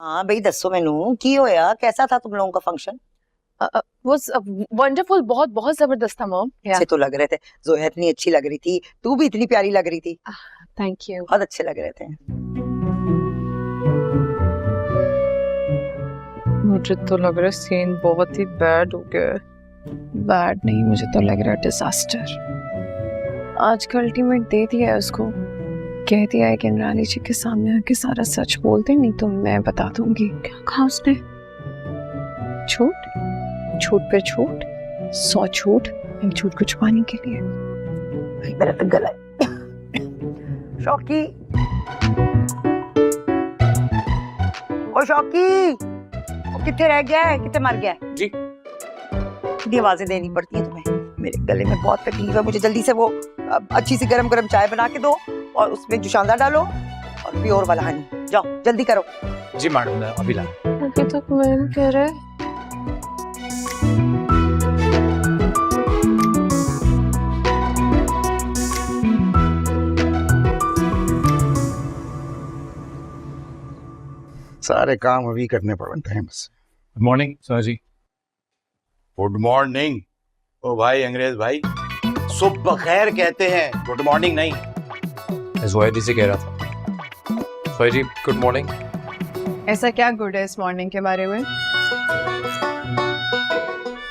हाँ भाई दसो मैनू की होया, कैसा था तुम लोगों का फंक्शन? was wonderful, बहुत बहुत जबरदस्त था मॉम। अच्छे तो लग रहे थे, जोया इतनी अच्छी लग रही थी, तू भी इतनी प्यारी लग रही थी। Thank you. बहुत अच्छे लग रहे थे। मुझे तो लग रहा है सीन बहुत ही बैड हो गया। बैड नहीं, मुझे तो लग रहा है डिजास्टर। आज का अल्टीमेट दे दिया है उसको, कह दिया है कि इमरानी जी के सामने आके सारा सच बोल दे, नहीं तो मैं बता दूंगी। क्या कहा उसने? झूठ, झूठ पे झूठ, 100 झूठ एक झूठ को छुपाने के लिए। मेरा तो गला शौकी, ओ शौकी, ओ कितने रह गया है, कितने मर गया है? जी कितनी आवाजें देनी पड़ती है तुम्हें? मेरे गले में बहुत तकलीफ है, मुझे जल्दी से वो अच्छी सी गरम गरम चाय बना के दो और उसमें जुशांदा डालो और प्योर वाला हनी। जाओ जल्दी करो। जी मैडम, मैं अभी ला। अभी तक मैम कह रहा है। सारे काम अभी करने पड़ते हैं बस। Good morning sir ji. Good morning. ओ भाई अंग्रेज भाई, सुबह खैर कहते हैं, गुड मॉर्निंग नहीं। मैं जोया जी से कह रहा था। जोया जी गुड मॉर्निंग। ऐसा क्या गुड है इस मॉर्निंग के बारे में?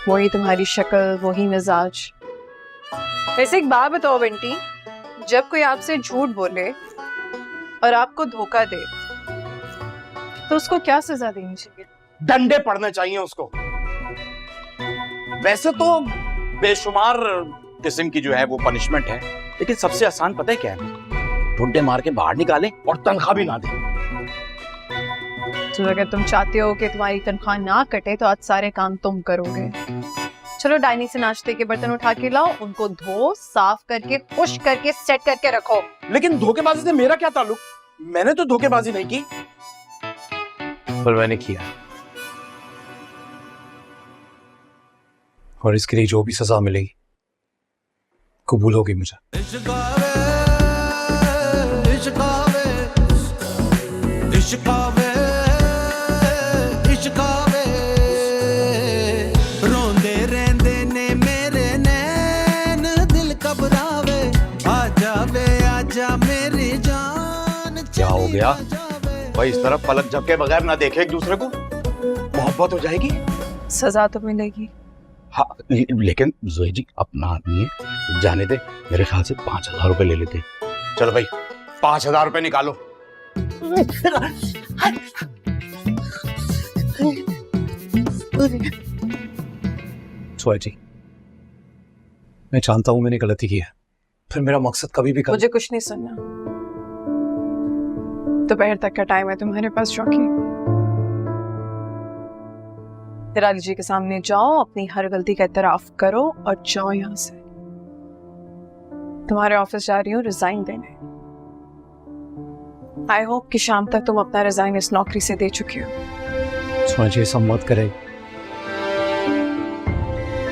वही तुम्हारी शक्ल, वही मिजाज। वैसे एक बात बताओ बंटी, जब कोई आपसे झूठ बोले और आपको धोखा दे तो उसको क्या सजा देनी चाहिए? डंडे पड़ने चाहिए उसको। वैसे तो बेशुमार किस्म की जो है वो पनिशमेंट है, लेकिन सबसे आसान पता है क्या है? ढूंढे मार के बाहर निकाले और तनख्वाह भी ना दे। तो अगर तुम चाहते हो कि तुम्हारी तनख्वाह ना कटे तो आज सारे काम तुम करोगे। चलो डाइनिंग से नाश्ते के बर्तन उठा के लाओ, उनको धो, साफ करके, खुश करके, सेट करके रखो। लेकिन धोखेबाजी से मेरा क्या ताल्लुक? मैंने तो धोखेबाजी नहीं की। पर मैंने किया, और इसके लिए जो भी सजा मिलेगी कबूल होगी मुझे। रोंदे रहंदे ने मेरे नैन, दिल घबरावे, आ जा मेरी जान। क्या हो गया भाई? इस तरफ पलक झपके बगैर ना देखे एक दूसरे को, मोहब्बत हो जाएगी। सजा तो मिलेगी। हाँ लेकिन जोया जी अपना आदमी है, जाने दे। मेरे ख्याल से 5,000 रुपए ले लेते। चलो भाई 5,000 रुपए निकालो। जोया जी मैं जानता हूं मैंने गलती की है, फिर मेरा मकसद कभी भी मुझे कुछ नहीं सुनना। दोपहर तक का टाइम है तुम्हारे पास शौकी। तिराली जी के सामने जाओ, अपनी हर गलती का इतराफ करो और जाओ यहाँ से। तुम्हारे ऑफिस जा रही हूँ रिजाइन देने। आई होप कि शाम तक तुम अपना रिजाइन इस नौकरी से दे चुके हो। जोया जी ऐसा मत करे।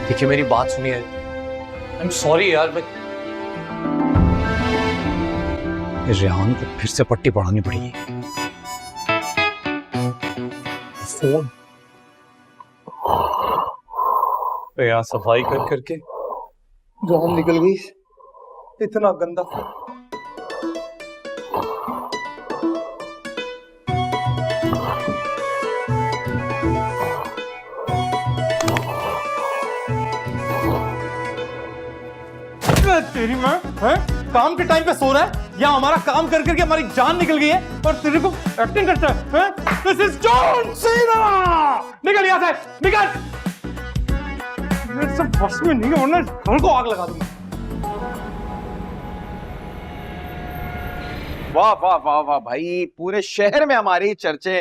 देखिए मेरी बात सुनिए। आई एम सॉरी यार, मैं रेहान को फिर से पट्टी पढ़ानी पड़ेगी। फोन यार सफाई कर करके जान निकल गई, इतना गंदा। तेरी माँ है? काम के टाइम पे सो रहा है या हमारा काम कर करके हमारी जान निकल गई है और तेरे को एक्टिंग करता है? This is John Cena. निकल यहाँ से, निकल। मेरे से बस में नहीं है वरना घर को आग लगा दूंगा। वाह वाह वाह वाह भाई, पूरे शहर में हमारी चर्चे।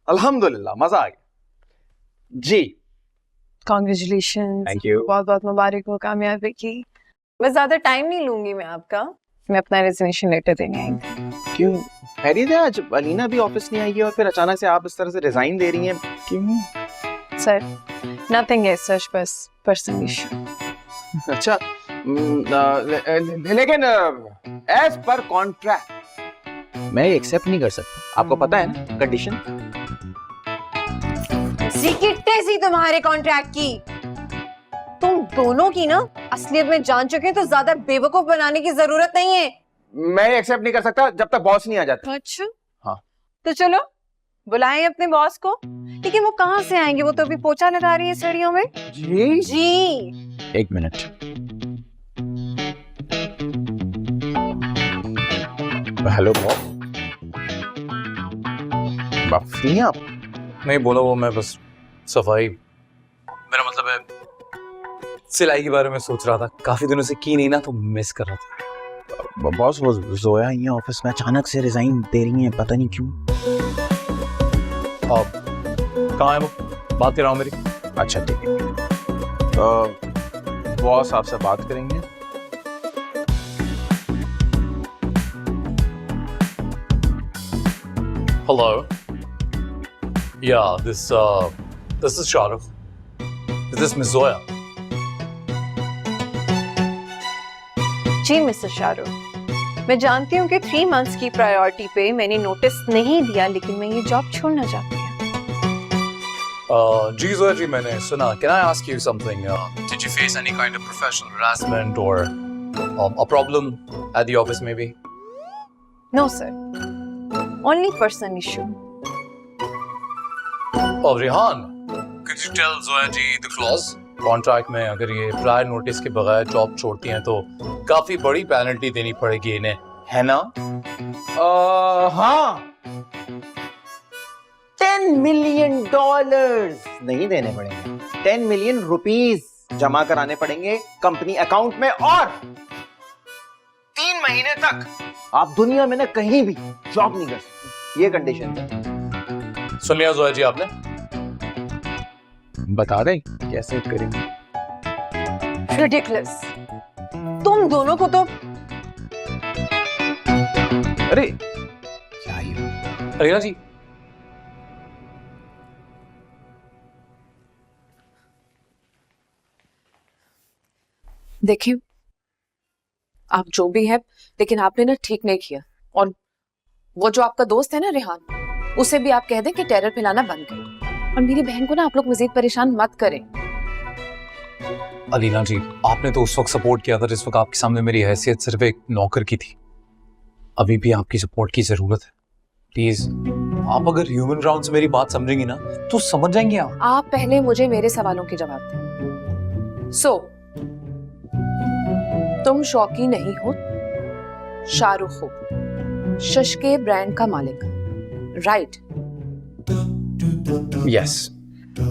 अल्हम्दुलिल्लाह, मजा आ गया जी। Congratulation, thank you. बहुत बहुत मुबारक हो कामयाबी की। मैं ज्यादा टाइम नहीं लूंगी मैं आपका, मैं अपना रेजिग्नेशन लेटर देने आई थी। क्यों खैरियत है? आज अलीना भी ऑफिस नहीं आई और फिर अचानक से आप इस तरह से रिजाइन दे रही हैं, क्यों? सर नथिंग है सच, बस पर्सनल इशू। अच्छा लेकिन एज पर कॉन्ट्रैक्ट मैं एक्सेप्ट नहीं कर सकता, आपको पता है ना कंडीशन। जी कितने सी तुम्हारे कॉन्ट्रैक्ट की? तुम दोनों की ना असलियत में जान चुके हैं, तो ज्यादा बेवकूफ बनाने की जरूरत नहीं है। मैं एक्सेप्ट नहीं कर सकता जब तक बॉस नहीं आ जाता। अच्छा हाँ। तो चलो बुलाएं अपने बॉस को, लेकिन वो कहाँ से आएंगे? वो तो अभी पोछा लगा रही है सीढ़ियों में। जी जी एक मिनट। हेलो बॉस, फ्री हैं आप? नहीं बोला वो, मैं बस सफाई, मेरा मतलब है सिलाई के बारे में सोच रहा था, काफी दिनों से की नहीं ना, तो मिस कर रहा था। बॉस वो जोया ये ऑफिस में अचानक से रिजाइन दे रही हैं, पता नहीं क्यों। आप कहाँ है वो? बात कर रहा हूँ मेरी। अच्छा ठीक है, बॉस आपसे बात करेंगे। Hello. Yeah, this is Shahrukh. Is this Miss Zoya? जी मिस्टर शाहरुख, मैं जानती हूँ कि 3 months की प्रायोरिटी पे मैंने नोटिस नहीं दिया, लेकिन मैं ये जॉब छोड़ना चाहती हूँ। जी Zoya जी, मैंने सुना। Can I ask you something? Did you face any kind of professional harassment or a problem at the office maybe? No sir, only personal issue. Oh, Rehan, could you tell Zoya ji the clause? Contract में अगर ये prior notice के बगैर job छोड़ती हैं तो काफी बड़ी पेनल्टी देनी पड़ेगी इन्हें, है ना? हाँ, $10 million नहीं देने पड़ेंगे, 10 million रुपीस जमा कराने पड़ेंगे कंपनी अकाउंट में, और 3 महीने तक आप दुनिया में ना कहीं भी जॉब नहीं कर सकते। ये कंडीशन है। सुन लिया जोया जी आपने? बता दें कैसे करेंगे? रिडिकुलस, तुम दोनों को तो। अरे क्या ये? अरीना जी, देखिए आप जो भी है, लेकिन आपने ना ठीक नहीं किया। और वो जो आपका दोस्त है ना रेहान, उसे भी आप कह दें कि टेरर फैलाना बंद करो, और मेरी बहन को ना आप लोग मजीद परेशान मत करें। अलीना जी, आपने तो उस वक्त सपोर्ट किया था जिस वक्त आपके सामने मेरी हैसियत सिर्फ एक नौकर की थी। अभी भी आपकी सपोर्ट की जरूरत है। प्लीज, आप अगर ह्यूमन ग्राउंड से मेरी बात समझेंगी ना तो समझ जाएंगे आप। आप पहले मुझे मेरे सवालों के जवाब दें। तुम शौकी नहीं हो, शाहरुख हो, शशके ब्रांड का मालिक, राइट? यस।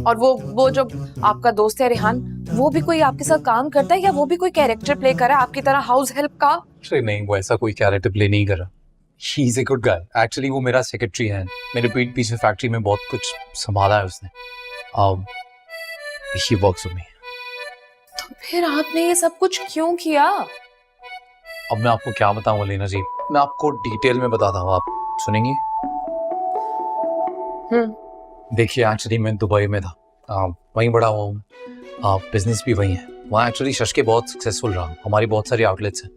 और वो जो आपका दोस्त है रेहान, वो भी कोई आपके साथ काम करता है, या वो भी कोई कैरेक्टर प्ले कर रहा है आपकी तरह हाउस हेल्प का? अरे नहीं, वो ऐसा कोई कैरेक्टर प्ले नहीं कर रहा। He is a good guy. Actually वो मेरा सेक्रेटरी है, मेरे पीठ पीछे फैक्ट्री में बहुत कुछ संभाला है उसने। He works with me. तो फिर आपने ये सब कुछ क्यों किया? अब मैं आपको क्या बताऊं अलीना जी, मैं आपको डिटेल में बताता हूँ, आप सुनेंगी? देखिए, एक्चुअली मैं दुबई में था, वहीं बड़ा हुआ हूँ, बिजनेस भी वहीं है। वहाँ एक्चुअली शशके बहुत सक्सेसफुल रहा, हमारी बहुत सारी आउटलेट्स हैं।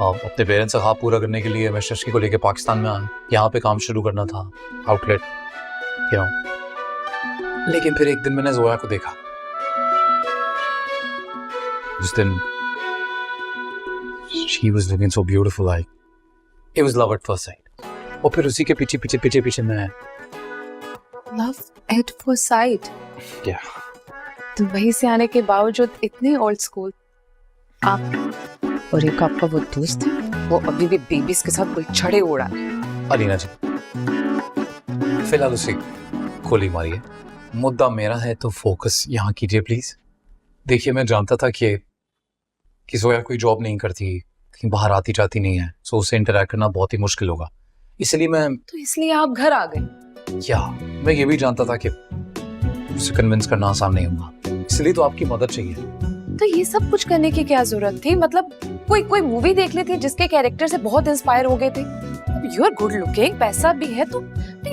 अपने पेरेंट्स का ख्वाब पूरा करने के लिए मैं शशके को लेकर पाकिस्तान में आया, यहाँ पे काम शुरू करना था, आउटलेट, यू नो। लेकिन फिर एक दिन मैंने जोया को देखा। उस दिन she was looking so beautiful, like it was love at first sight। और फिर उसी के पीछे मैं लव एट फर्स्ट साइट। क्या? दुबई से आने के बावजूद इतने ओल्ड स्कूल। आप और एक आपका वो दोस्त है, वो अभी भी बेबीज के साथ गुलछड़े उड़ा रहे हैं। अलीना जी, फिलहाल उसे गोली मारी है, मुद्दा मेरा है, तो फोकस यहाँ कीजिए प्लीज। देखिए, मैं जानता था कि जोया कोई जॉब नहीं करती, कहीं बाहर आती जाती नहीं है, सो उससे इंटरैक्ट करना बहुत ही मुश्किल होगा, इसलिए आप घर आ गए? क्या मैं ये भी जानता था कि उसे कन्विंस करना आसान नहीं होगा, इसलिए तो आपकी मदद चाहिए। तो ये सब कुछ करने की क्या जरूरत थी? मतलब कोई मूवी देख लेते जिसके कैरेक्टर से बहुत इंस्पायर हो गए थे। यू आर गुड लुकिंग, पैसा भी है, तो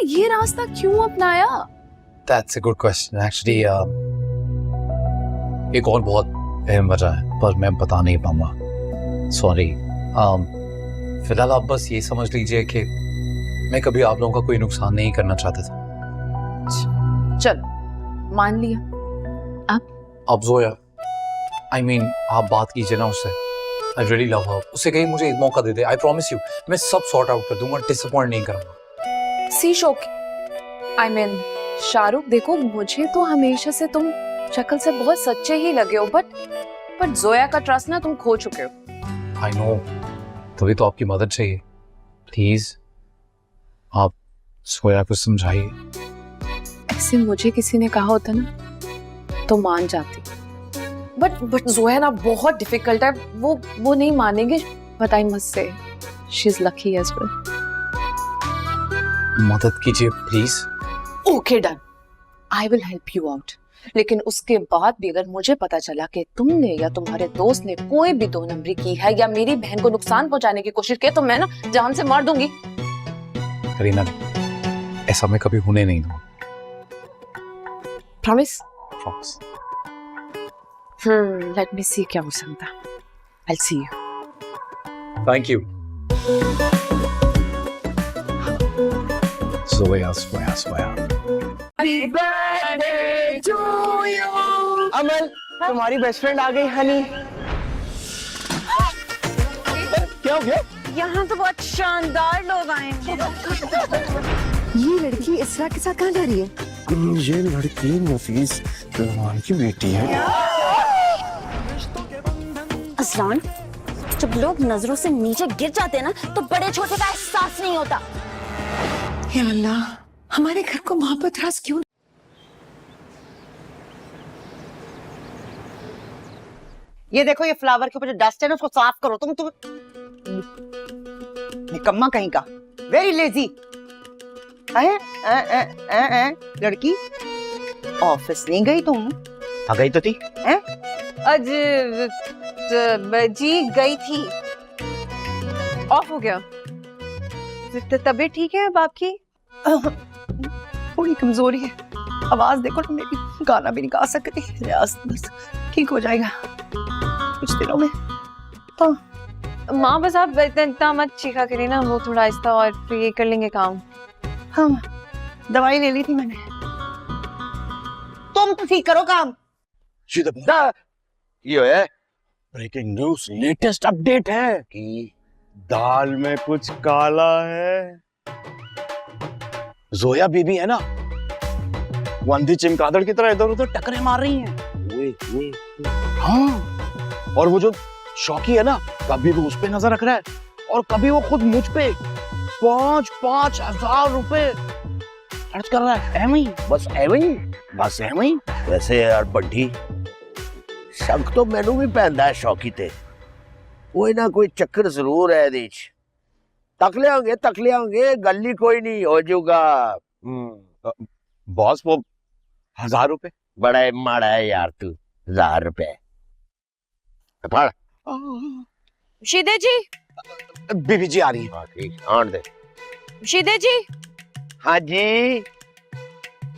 ये रास्ता क्यों अपनाया? That's a good question. Actually, एक और बहुत अहम वजह है, पर मैं बता नहीं पाऊंगा, सॉरी। फिलहाल आप बस ये समझ लीजिए कि मैं कभी आप लोगों का कोई नुकसान नहीं करना चाहता था। चलो, मान लिया। अब जोया, आई मीन आप बात कीजिए ना उससे। आई रियली लव हर। उसे कहीं मुझे एक मौका दे दे। आई प्रॉमिस यू, मैं सब सॉर्ट आउट कर दूंगा, डिसअपॉइंट नहीं करूंगा। सी शोक, आई मीन शाहरुख, देखो मुझे तो हमेशा से तुम शक्ल से बहुत सच्चे ही लगे हो, बट जोया का ट्रस्ट ना तुम खो चुके हो। आई नो, तभी तो आपकी मदद चाहिए। प्लीज आप जोया को समझाइए। ऐसे मुझे किसी ने कहा होता ना तो मान जाती, बट जोया ना बहुत डिफिकल्ट है, वो नहीं मानेंगे। But I must say she is lucky as well. मदद कीजिए please. Okay done, I will help you out. लेकिन उसके बाद भी अगर मुझे पता चला कि तुमने या तुम्हारे दोस्त ने कोई भी 2 नंबरी की है या मेरी बहन को नुकसान पहुंचाने की कोशिश की, तो मैं ना जान से मार दूंगी। करीना, ऐसा मैं कभी होने नहीं दूंगा। Promise? Promise. Let me see क्या हो सकता। I see you. Thank you. Zoya, Zoya, Zoya. Amal, तुम्हारी बेस्ट फ्रेंड आ गई हनी। क्या हो गया? यहाँ तो बहुत शानदार लोग आए हैं। ये लड़की इसरा के साथ कहाँ जा रही है? ये लड़की नफीस रहमान की बेटी है। असलान, जब लोग नजरों से नीचे गिर जाते हैं ना तो बड़े छोटे का एहसास नहीं होता। या अल्लाह, हमारे घर को मोहब्बत रास क्यों? ये देखो, ये फ्लावर के ऊपर जो डस्ट है ना, उसको साफ करो। तुम निकम्मा कहीं का, वेरी लेजी है। लड़की ऑफिस नहीं गई तुम? आ गई तो थी। आज जी गई थी, ऑफ हो गया। तबीयत ठीक है अब आपकी? थोड़ी कमजोरी है, आवाज देखो ना मेरी, गाना भी नहीं गा सकती। बस ठीक हो जाएगा कुछ दिनों में। तो माँ बस आप इतना मत चीखा करिए ना, वो थोड़ा आहिस्ता, और फिर ये कर लेंगे काम। हाँ, दवाई ले ली थी मैंने। तुम तो ठीक करो काम। ये है ब्रेकिंग न्यूज, लेटेस्ट अपडेट है कि दाल में कुछ काला है। जोया बीबी है ना, वो अंधी चिमकादड़ की तरह इधर उधर टकरे मार रही हैं। हाँ, और वो जो शौकी है ना, कभी वो उस पे नजर रख रहा है और कभी वो खुद मुझ पे 5-5 हजार रुपए खर्च कर रहा है। एवं ही, बस एवं ही, बस एवं ही। वैसे यार बड्ढी, शक तो मैनू भी पैंदा है शौकी ते। कोई ना कोई चक्कर जरूर है ਇਹਦੇ 'ਚ। तक लियांगे, गल ही कोई नहीं, हो जाऊगा। बॉस, वो 1000 रुपए। बड़ा है माड़ा है यार तू, 1000 रुपए पढ़। शीदे जी, बीबी जी आ रही है। ठीक, आन दे। शीदे जी। हाँ जी।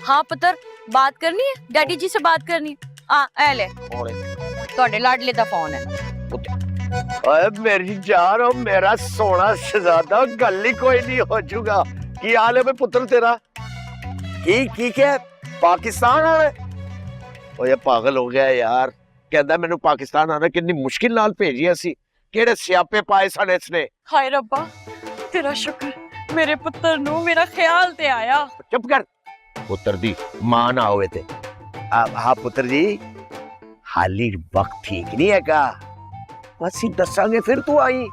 हाँ पुत्र, बात करनी है, डैडी जी से बात करनी है। ए ले ਤੁਹਾਡੇ ਲਾਡਲੇ ਦਾ फोन है। ओए मेरी जान, ओ मेरा सोना शहजादा, गल ही कोई नहीं, हो जाऊगा। की हाल है पुत्र तेरा? की क्या पाकिस्तान आना? ओ ये पागल हो गया यार, कहता मैनू पाकिस्तान आना कितनी मुश्किल नाल भेजिया सी, केड़े स्यापे पाए सन इसने। हाय रब्बा, तेरा शुक्र, मेरे पुत्र नू मेरा ख्याल ते आया। चुप कर, पुत्र दी मां ना होवे ते। हाँ पुत्र जी, हाली वक्त ठीक नहीं है का, बस दसांगे फिर तू आई।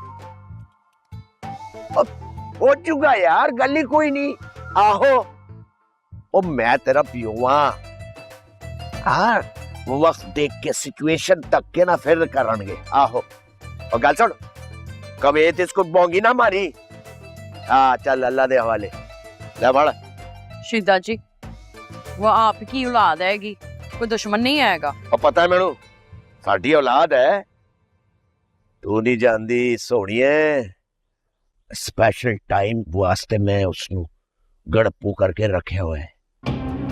हो चुका यार, गल ही कोई नहीं। आहो, ओ मैं तेरा पियो हाँ, वक्त देख के सिचुएशन तक के ना फिर करनगे। आहो, और गल सुन, कभी इसको बोंगी ना मारी। हाँ चल, अल्लाह दे हवाले ले बड़। शीदा जी, वो आपकी औलाद हैगी, कोई दुश्मन नहीं आएगा। और पता है मैनू, साडी औलाद है, तू नहीं जानदी सोहणीए। स्पेशल टाइम वास्ते मैं उसनू गड़पू करके रखे हुए है।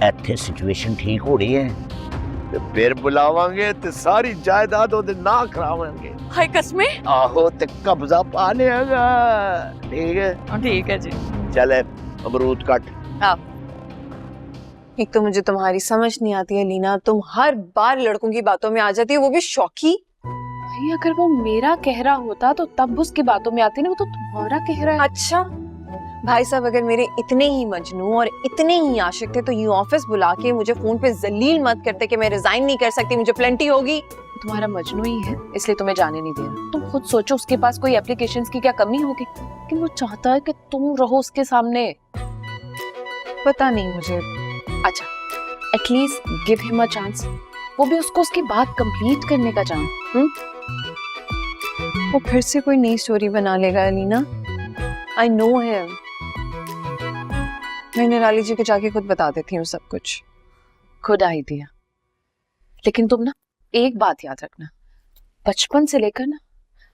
इत्थे सिचुएशन ठीक होनी है ते फिर बुलावांगे ते सारी जायदाद ओदे ना करावांगे। हाय कसमे। आहो, ते कब्जा पा लेगा। ठीक है? ठीक है जी। चले अमरूद कट। एक तो मुझे तुम्हारी समझ नहीं आती है लीना, तुम हर बार लड़कों की बातों में आ जाती है, वो भी शौकी। भाई अगर वो मेरा कह रहा होता तो तब उसकी बातों में आती ना, वो तो तुम्हारा कह रहा है। अच्छा भाई साहब, अगर मेरे इतने ही मजनू और इतने ही आशिक थे तो यूं ऑफिस बुला के मुझे फोन पे जलील मत करते कि मैं रिजाइन नहीं कर सकती, मुझे प्लेंटी होगी। तुम्हारा मजनू ही है इसलिए तुम्हें जाने नहीं दे रहा। तुम खुद सोचो उसके पास कोई एप्लीकेशंस की क्या कमी होगी, लेकिन वो चाहता है कि तुम रहो उसके सामने। पता नहीं मुझे। अच्छा at least give him a chance, वो भी उसको उसकी बात कंप्लीट करने का चांस। वो फिर से कोई नई स्टोरी बना लेगा लीना। I know him. मैं निराली जी को जाके खुद बता देती हूँ सब कुछ। गुड आइडिया, लेकिन तुम ना एक बात याद रखना, बचपन से लेकर ना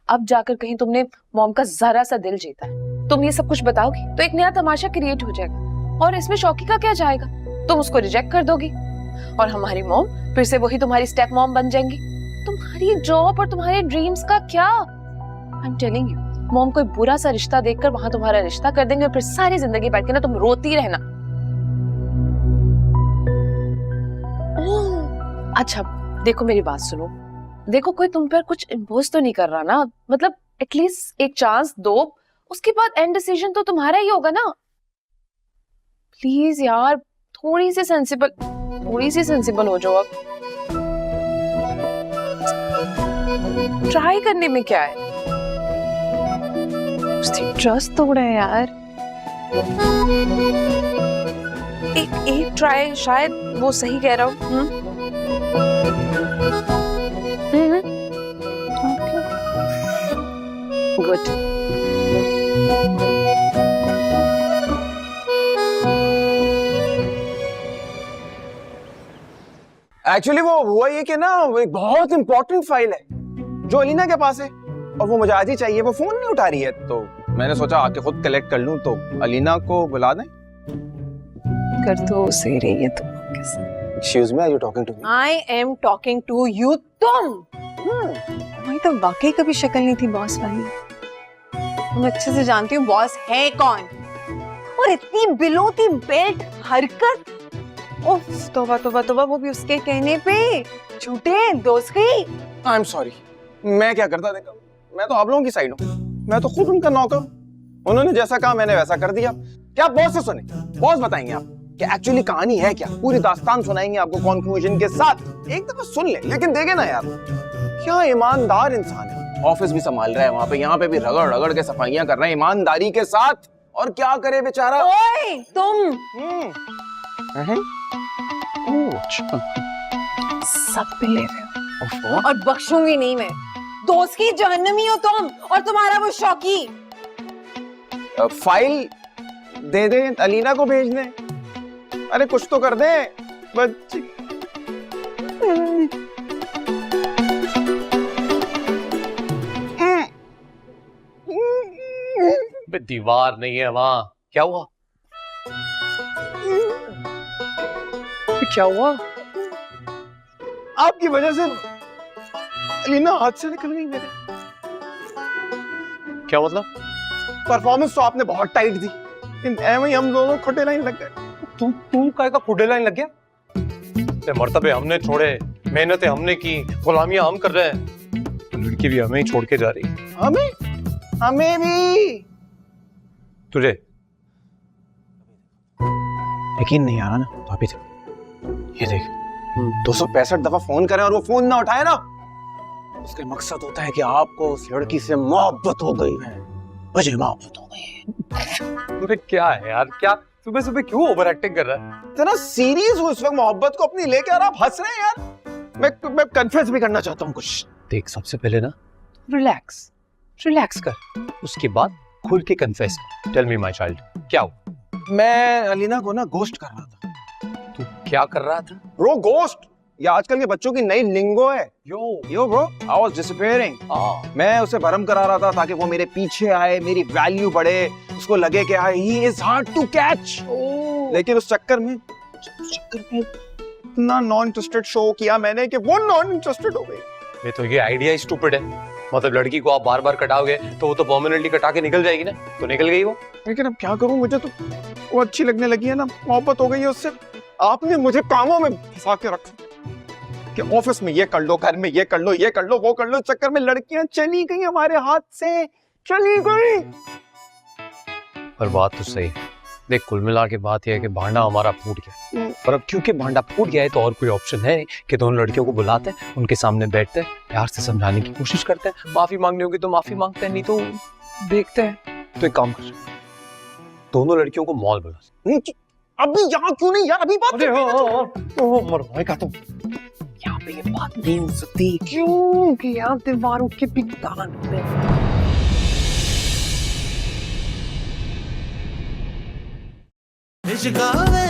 अब जाकर कहीं तुमने मॉम का जरा सा दिल जीता है, तुम ये सब कुछ बताओगी तो एक नया तमाशा क्रिएट हो जाएगा, और इसमें शौकी का क्या जाएगा। तुम उसको रिजेक्ट कर दोगी और हमारी मॉम फिर से वही तुम्हारी स्टेप मॉम बन जाएंगी। तुम्हारी जॉब और तुम्हारे ड्रीम्स का क्या। I am telling you, mom कोई बुरा सा रिश्ता देखकर वहां तुम्हारा रिश्ता कर देंगे और फिर सारी जिंदगी बैठ के ना तुम रोती रहना। अच्छा देखो मेरी बात सुनो, देखो कोई तुम पर कुछ इम्पोज तो नहीं कर रहा ना, मतलब एटलीस्ट एक चांस दो, उसके बाद एंड डिसीजन तो तुम्हारा ही होगा ना। प्लीज यार थोड़ी सी सेंसिबल हो जाओ। अब ट्राई करने में क्या है, उसकी ट्रस्ट तोड़ा है यार। एक ट्राई, शायद वो सही कह रहा हूँ। गुड। एक्चुअली वो हुआ ये कि ना वो एक बहुत इंपॉर्टेंट फाइल है जो अलीना के पास है और वो मुझे आज ही चाहिए। वो फोन नहीं उठा रही है तो मैंने सोचा आके खुद कलेक्ट कर लूं, तो अलीना को बुला दें। कर तो सही रही है तुम। Excuse me, are you talking to me? I am talking to you. तुम तुम्हारी तो वाकई कभी शक्ल नहीं थी बॉस वाली। तुम अच्छे से जानती हूँ बॉस है कौन, और इतनी बिलोती बेल्ट हरकत। ओह तौबा तौबा तौबा, वो भी उसके कहने पे। झूठे दोस्त की। आई एम सॉरी, मैं क्या करता, देखा मैं तो आप लोगों की साइड हूँ, मैं तो खुद उनका नौकर। उन्होंने जैसा कहा मैंने वैसा कर दिया। क्या बॉस से सुने? बॉस बताएंगे आप कि एक्चुअली कहानी है क्या, पूरी दास्तान सुनाएंगे आपको कंक्लूजन के साथ। एक दफा सुन ले, लेकिन देखे ना यार, क्या ईमानदार इंसान है। ऑफिस भी संभाल रहा है वहां पे, यहाँ पे भी रगड़ रगड़ के सफाइयां कर रहे हैं ईमानदारी के साथ। और क्या करे बेचारा। ओए तुम सब पे ले रहे हो और बख्शूंगी नहीं मैं। दोस्त की जहन्नमी हो तुम और तुम्हारा वो शौकी। फाइल दे दे, अलीना को भेज दे। अरे कुछ तो कर दे बच्ची। दीवार नहीं है वहां, क्या हुआ? क्या हुआ? आपकी वजह से अलीना हाथ से निकल गई मेरे। क्या मतलब? परफॉर्मेंस तो आपने बहुत टाइट दी, एवं हम दोनों खोटे लाइन लग गए। तू काय का खुडे लाइन लग गया? ते मर्तबे हमने छोड़े, मेहनतें हमने की, गुलामियां हम कर रहे हैं, तो लड़की भी हमें ही छोड़ के जा रही है। हमें भी। तुझे यकीन नहीं आ रहा ना, तो अभी ये देख 265 दफा फोन करें और वो फोन ना उठाए ना, उसका मकसद होता है कि आपको उस लड़की से मोहब्बत हो गई है। मुझे मोहब्बत हो गई है। तुझे क्या है यार, क्या सुबह सुबह क्यों ओवर एक्टिंग कर रहा है? इतना सीरियस हो इस वक्त मोहब्बत को अपनी लेके, और आप हंस रहे हैं यार। मैं कन्फेस भी करना चाहता हूँ कुछ। देख सबसे पहले ना रिलैक्स कर, उसके बाद खुल के confess. Tell me my child, क्या हुआ? मैं अलीना को ना गोस्ट कर रहा था। तू क्या कर रहा था? ब्रो गोस्ट, ये आजकल के बच्चों की नई लिंगो है। यो ब्रो, आई वाज डिसअपीयरिंग। मैं उसे भरम करा रहा था ताकि वो मेरे पीछे आए, मेरी वैल्यू बढ़े, उसको लगे कि he is hard to catch. लेकिन उस चक्कर में इतना नॉन इंटरेस्टेड शो किया मैंने कि वो नॉन इंटरेस्टेड हो गई। ये तो ये आइडिया स्टूपिड है। मतलब लड़की को आप बार बार कटाओगे तो वो तो परमानेंटली कटा के निकल जाएगी ना, तो निकल गई वो। लेकिन अब क्या करूं, मुझे तो वो अच्छी लगने लगी है ना, मोहब्बत हो गई है उससे। आपने मुझे कामों में फंसा के रखा कि ऑफिस में ये कर लो, घर में ये कर लो, ये कर लो, वो कर लो, चक्कर में लड़कियां चली गई हमारे हाथ से, चली गई। पर बात तो सही है। देख, कुल मिला के बात यह है कि भांडा हमारा फूट गया, पर अब क्योंकि भांडा फूट गया है तो और कोई ऑप्शन है नहीं कि दोनों लड़कियों को बुलाते हैं, उनके सामने बैठते हैं, प्यार से समझाने की कोशिश करते हैं। माफी मांगनी होगी तो माफी मांगते हैं, नहीं तो देखते हैं। तो एक काम कर, दोनों लड़कियों को मॉल बुला। अभी यहाँ क्यों नहीं यार, अभी बात मरवाएगा तो यहाँ पे ये बात नहीं हो सकती। क्यों कि यहाँ दीवारों के भी तान हैं। इश्कावे